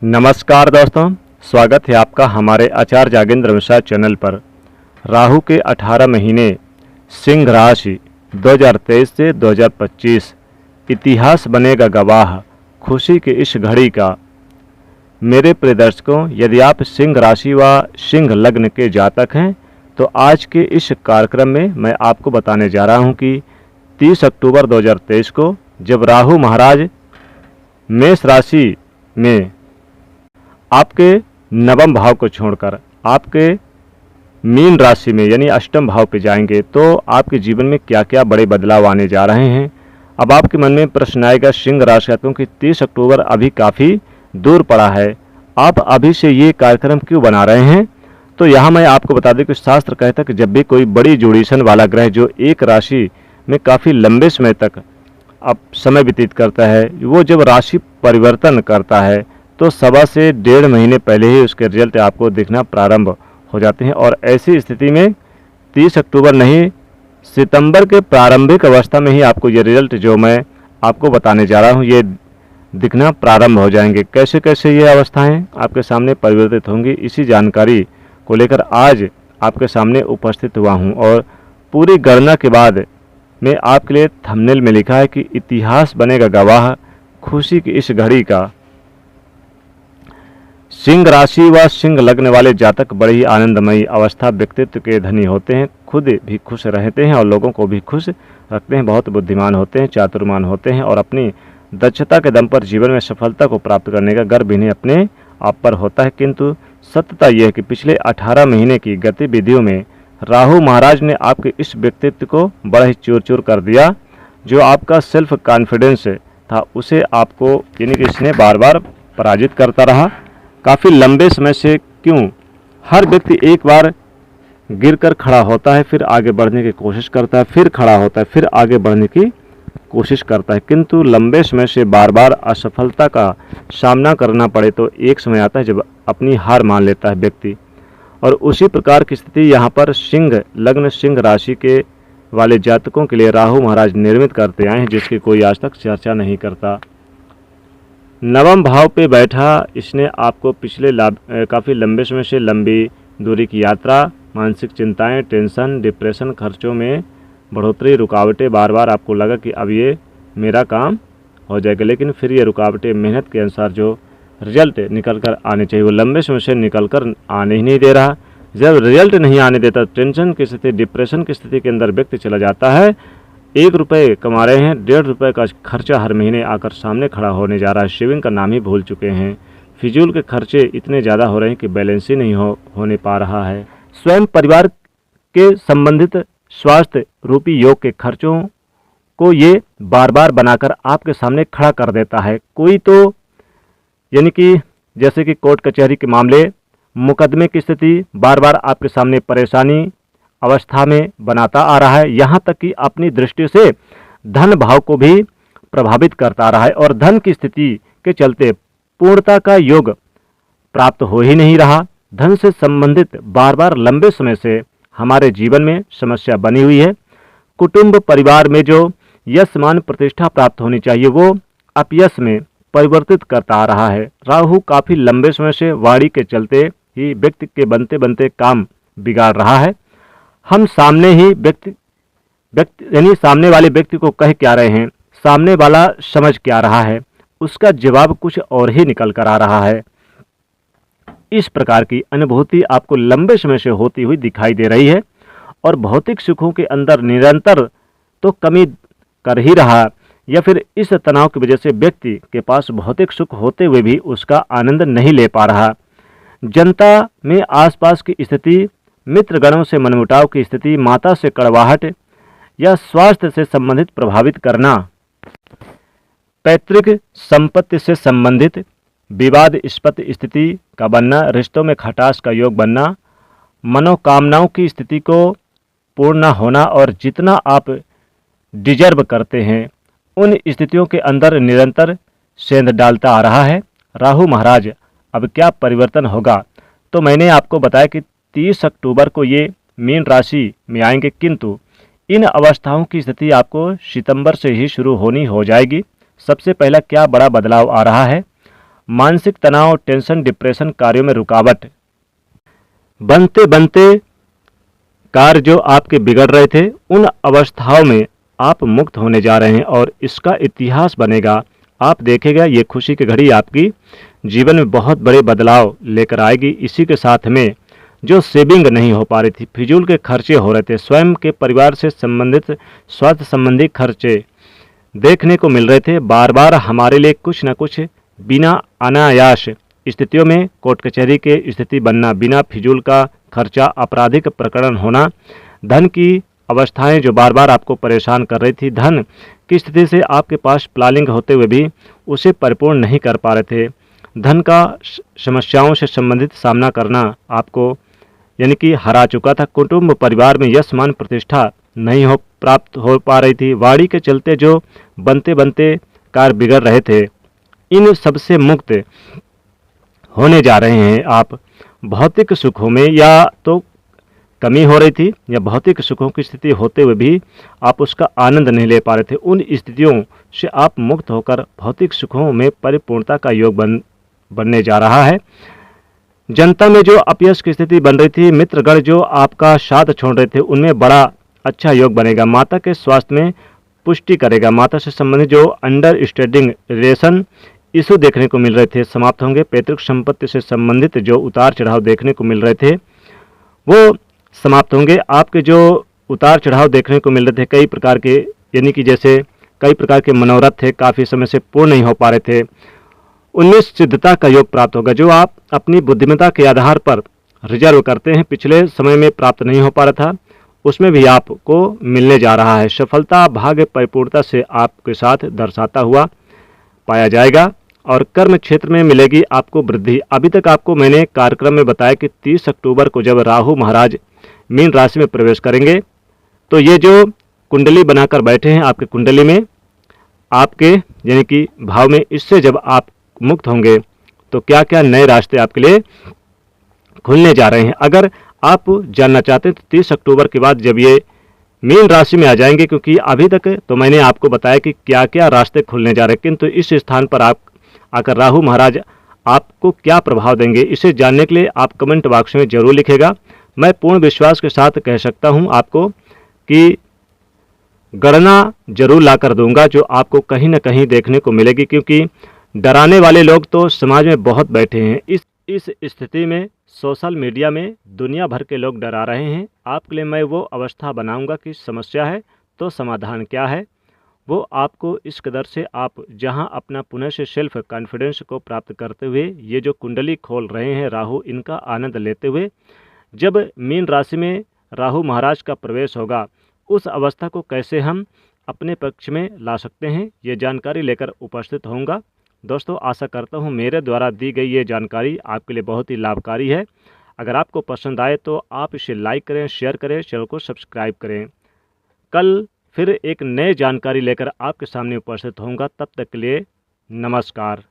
नमस्कार दोस्तों, स्वागत है आपका हमारे आचार्य जागेंद्र मिश्रा चैनल पर। राहु के 18 महीने सिंह राशि 2023 से 2025 इतिहास बनेगा गवाह खुशी की इस घड़ी का। मेरे प्रिय दर्शकों, यदि आप सिंह राशि व सिंह लग्न के जातक हैं तो आज के इस कार्यक्रम में मैं आपको बताने जा रहा हूं कि 30 अक्टूबर 2023 को जब राहु महाराज मेष राशि में आपके नवम भाव को छोड़कर आपके मीन राशि में यानी अष्टम भाव पे जाएंगे तो आपके जीवन में क्या क्या बड़े बदलाव आने जा रहे हैं। अब आपके मन में प्रश्न आएगा, सिंह राशि जातकों की 30 अक्टूबर अभी काफ़ी दूर पड़ा है, आप अभी से ये कार्यक्रम क्यों बना रहे हैं। तो यहाँ मैं आपको बता दें कि शास्त्र कहता है कि जब भी कोई बड़ी जोड़ीशन वाला ग्रह जो एक राशि में काफ़ी लंबे समय तक अब समय व्यतीत करता है, वो जब राशि परिवर्तन करता है तो सवा से 1.5 महीने पहले ही उसके रिजल्ट आपको दिखना प्रारंभ हो जाते हैं। और ऐसी स्थिति में 30 अक्टूबर नहीं, सितंबर के प्रारंभिक अवस्था में ही आपको ये रिजल्ट जो मैं आपको बताने जा रहा हूँ ये दिखना प्रारंभ हो जाएंगे। कैसे कैसे ये अवस्थाएं आपके सामने परिवर्तित होंगी, इसी जानकारी को लेकर आज आपके सामने उपस्थित हुआ हूँ। और पूरी गणना के बाद मैं आपके लिए थंबनेल में लिखा है कि इतिहास बनेगा गवाह खुशी की इस घड़ी का। सिंह राशि व सिंह लग्न वाले जातक बड़े ही आनंदमयी अवस्था व्यक्तित्व के धनी होते हैं, खुद भी खुश रहते हैं और लोगों को भी खुश रखते हैं। बहुत बुद्धिमान होते हैं, चातुर्मान होते हैं और अपनी दक्षता के दम पर जीवन में सफलता को प्राप्त करने का गर्व इन्हें अपने आप पर होता है। किंतु सत्यता यह है कि पिछले 18 महीने की गतिविधियों में राहु महाराज ने आपके इस व्यक्तित्व को बड़ा ही चूर चूर कर दिया। जो आपका सेल्फ कॉन्फिडेंस था उसे आपको यानी कि इसने बार बार पराजित करता रहा। काफ़ी लंबे समय से क्यों हर व्यक्ति एक बार गिरकर खड़ा होता है, फिर आगे बढ़ने की कोशिश करता है, फिर खड़ा होता है, फिर आगे बढ़ने की कोशिश करता है, किंतु लंबे समय से बार बार असफलता का सामना करना पड़े तो एक समय आता है जब अपनी हार मान लेता है व्यक्ति। और उसी प्रकार की स्थिति यहाँ पर सिंह लग्न सिंह राशि के वाले जातकों के लिए राहु महाराज निर्मित करते आए हैं, जिसकी कोई आज तक चर्चा नहीं करता। नवम भाव पे बैठा इसने आपको पिछले काफ़ी लंबे समय से लंबी दूरी की यात्रा, मानसिक चिंताएं, टेंशन, डिप्रेशन, खर्चों में बढ़ोतरी, रुकावटें, बार बार आपको लगा कि अब ये मेरा काम हो जाएगा, लेकिन फिर ये रुकावटें मेहनत के अनुसार जो रिजल्ट निकल कर आने चाहिए वो लंबे समय से निकल कर आने ही नहीं दे रहा। जब रिजल्ट नहीं आने देता, टेंशन की स्थिति, डिप्रेशन की स्थिति के अंदर व्यक्ति चला जाता है। 1 रुपये कमा रहे हैं, 1.5 रुपये का खर्चा हर महीने आकर सामने खड़ा होने जा रहा है। सेविंग का नाम ही भूल चुके हैं। फिजूल के खर्चे इतने ज़्यादा हो रहे हैं कि बैलेंस ही नहीं होने पा रहा है। स्वयं परिवार के संबंधित स्वास्थ्य रूपी योग के खर्चों को ये बार बार बनाकर आपके सामने खड़ा कर देता है। कोई तो यानी कि जैसे कि कोर्ट कचहरी के मामले, मुकदमे की स्थिति बार बार आपके सामने परेशानी अवस्था में बनाता आ रहा है। यहाँ तक कि अपनी दृष्टि से धन भाव को भी प्रभावित करता रहा है और धन की स्थिति के चलते पूर्णता का योग प्राप्त हो ही नहीं रहा। धन से संबंधित बार बार लंबे समय से हमारे जीवन में समस्या बनी हुई है। कुटुंब परिवार में जो यश मान प्रतिष्ठा प्राप्त होनी चाहिए वो अपयश में परिवर्तित करता आ रहा है। राहु काफ़ी लंबे समय से वाणी के चलते ही व्यक्ति के बनते बनते काम बिगाड़ रहा है। हम सामने ही व्यक्ति यानी सामने वाले व्यक्ति को कह क्या रहे हैं, सामने वाला समझ क्या रहा है, उसका जवाब कुछ और ही निकल कर आ रहा है। इस प्रकार की अनुभूति आपको लंबे समय से होती हुई दिखाई दे रही है और भौतिक सुखों के अंदर निरंतर तो कमी कर ही रहा, या फिर इस तनाव की वजह से व्यक्ति के पास भौतिक सुख होते हुए भी उसका आनंद नहीं ले पा रहा। जनता में आसपास की स्थिति, मित्रगणों से मनमुटाव की स्थिति, माता से कड़वाहट या स्वास्थ्य से संबंधित प्रभावित करना, पैतृक संपत्ति से संबंधित विवादास्पद स्थिति का बनना, रिश्तों में खटास का योग बनना, मनोकामनाओं की स्थिति को पूर्ण न होना और जितना आप डिजर्व करते हैं उन स्थितियों के अंदर निरंतर सेंध डालता आ रहा है। राहु महाराज अब क्या परिवर्तन होगा, तो मैंने आपको बताया कि 30 अक्टूबर को ये मीन राशि में आएंगे, किंतु इन अवस्थाओं की स्थिति आपको सितंबर से ही शुरू होनी हो जाएगी। सबसे पहला क्या बड़ा बदलाव आ रहा है, मानसिक तनाव, टेंशन, डिप्रेशन, कार्यों में रुकावट। बनते बनते कार्य जो आपके बिगड़ रहे थे, उन अवस्थाओं में आप मुक्त होने जा रहे हैं और इसका इतिहास बनेगा। आप देखेगा ये खुशी की घड़ी आपकी जीवन में बहुत बड़े बदलाव लेकर आएगी। इसी के साथ में जो सेविंग नहीं हो पा रही थी, फिजूल के खर्चे हो रहे थे, स्वयं के परिवार से संबंधित स्वास्थ्य संबंधी खर्चे देखने को मिल रहे थे, बार बार हमारे लिए कुछ न कुछ बिना अनायास स्थितियों में कोर्ट कचहरी के स्थिति बनना, बिना फिजूल का खर्चा, आपराधिक प्रकरण होना, धन की अवस्थाएं जो बार बार आपको परेशान कर रही थी, धन की स्थिति से आपके पास प्लानिंग होते हुए भी उसे परिपूर्ण नहीं कर पा रहे थे, धन का समस्याओं से संबंधित सामना करना आपको यानी कि हरा चुका था, कुटुंब परिवार में यश मान प्रतिष्ठा नहीं हो प्राप्त हो पा रही थी, वाणी के चलते जो बनते बनते कार्य बिगड़ रहे थे, इन सबसे मुक्त होने जा रहे हैं आप। भौतिक सुखों में या तो कमी हो रही थी या भौतिक सुखों की स्थिति होते हुए भी आप उसका आनंद नहीं ले पा रहे थे, उन स्थितियों से आप मुक्त होकर भौतिक सुखों में परिपूर्णता का योग बनने जा रहा है। जनता में जो अपयश की स्थिति बन रही थी, मित्रगण जो आपका साथ छोड़ रहे थे, उनमें बड़ा अच्छा योग बनेगा। माता के स्वास्थ्य में पुष्टि करेगा। माता से संबंधित जो अंडरस्टैंडिंग रिलेशन इशू देखने को मिल रहे थे समाप्त होंगे। पैतृक संपत्ति से संबंधित जो उतार चढ़ाव देखने को मिल रहे थे वो समाप्त होंगे। आपके जो उतार चढ़ाव देखने को मिल रहे थे कई प्रकार के, यानी कि जैसे कई प्रकार के मनोरथ थे, काफ़ी समय से पूर्ण नहीं हो पा रहे थे, उनमें सिद्धता का योग प्राप्त होगा। जो आप अपनी बुद्धिमत्ता के आधार पर रिजर्व करते हैं, पिछले समय में प्राप्त नहीं हो पा रहा था, उसमें भी आपको मिलने जा रहा है। सफलता भाग्य परिपूर्णता से आपके साथ दर्शाता हुआ पाया जाएगा और कर्म क्षेत्र में मिलेगी आपको वृद्धि। अभी तक आपको मैंने कार्यक्रम में बताया कि 30 अक्टूबर को जब राहु महाराज मीन राशि में प्रवेश करेंगे तो ये जो कुंडली बनाकर बैठे हैं आपके कुंडली में, आपके यानी कि भाव में, इससे जब आप मुक्त होंगे तो क्या क्या नए रास्ते आपके लिए खुलने जा रहे हैं। अगर आप जानना चाहते हैं तो 30 अक्टूबर के बाद जब ये मीन राशि में आ जाएंगे, क्योंकि अभी तक तो मैंने आपको बताया कि क्या क्या रास्ते खुलने जा रहे हैं, किंतु इस स्थान पर आप आकर राहु महाराज आपको क्या प्रभाव देंगे, इसे जानने के लिए आप कमेंट बॉक्स में जरूर लिखेगा। मैं पूर्ण विश्वास के साथ कह सकता हूं आपको कि गणना जरूर ला कर दूंगा जो आपको कहीं ना कहीं देखने को मिलेगी, क्योंकि डराने वाले लोग तो समाज में बहुत बैठे हैं। इस स्थिति में सोशल मीडिया में दुनिया भर के लोग डरा रहे हैं। आपके लिए मैं वो अवस्था बनाऊंगा कि समस्या है तो समाधान क्या है, वो आपको इस कदर से आप जहां अपना पुनः से सेल्फ कॉन्फिडेंस को प्राप्त करते हुए ये जो कुंडली खोल रहे हैं राहु, इनका आनंद लेते हुए जब मीन राशि में राहु महाराज का प्रवेश होगा, उस अवस्था को कैसे हम अपने पक्ष में ला सकते हैं, ये जानकारी लेकर उपस्थित होऊंगा। दोस्तों, आशा करता हूँ मेरे द्वारा दी गई ये जानकारी आपके लिए बहुत ही लाभकारी है। अगर आपको पसंद आए तो आप इसे लाइक करें, शेयर करें, चैनल को सब्सक्राइब करें। कल फिर एक नए जानकारी लेकर आपके सामने उपस्थित होऊंगा। तब तक के लिए नमस्कार।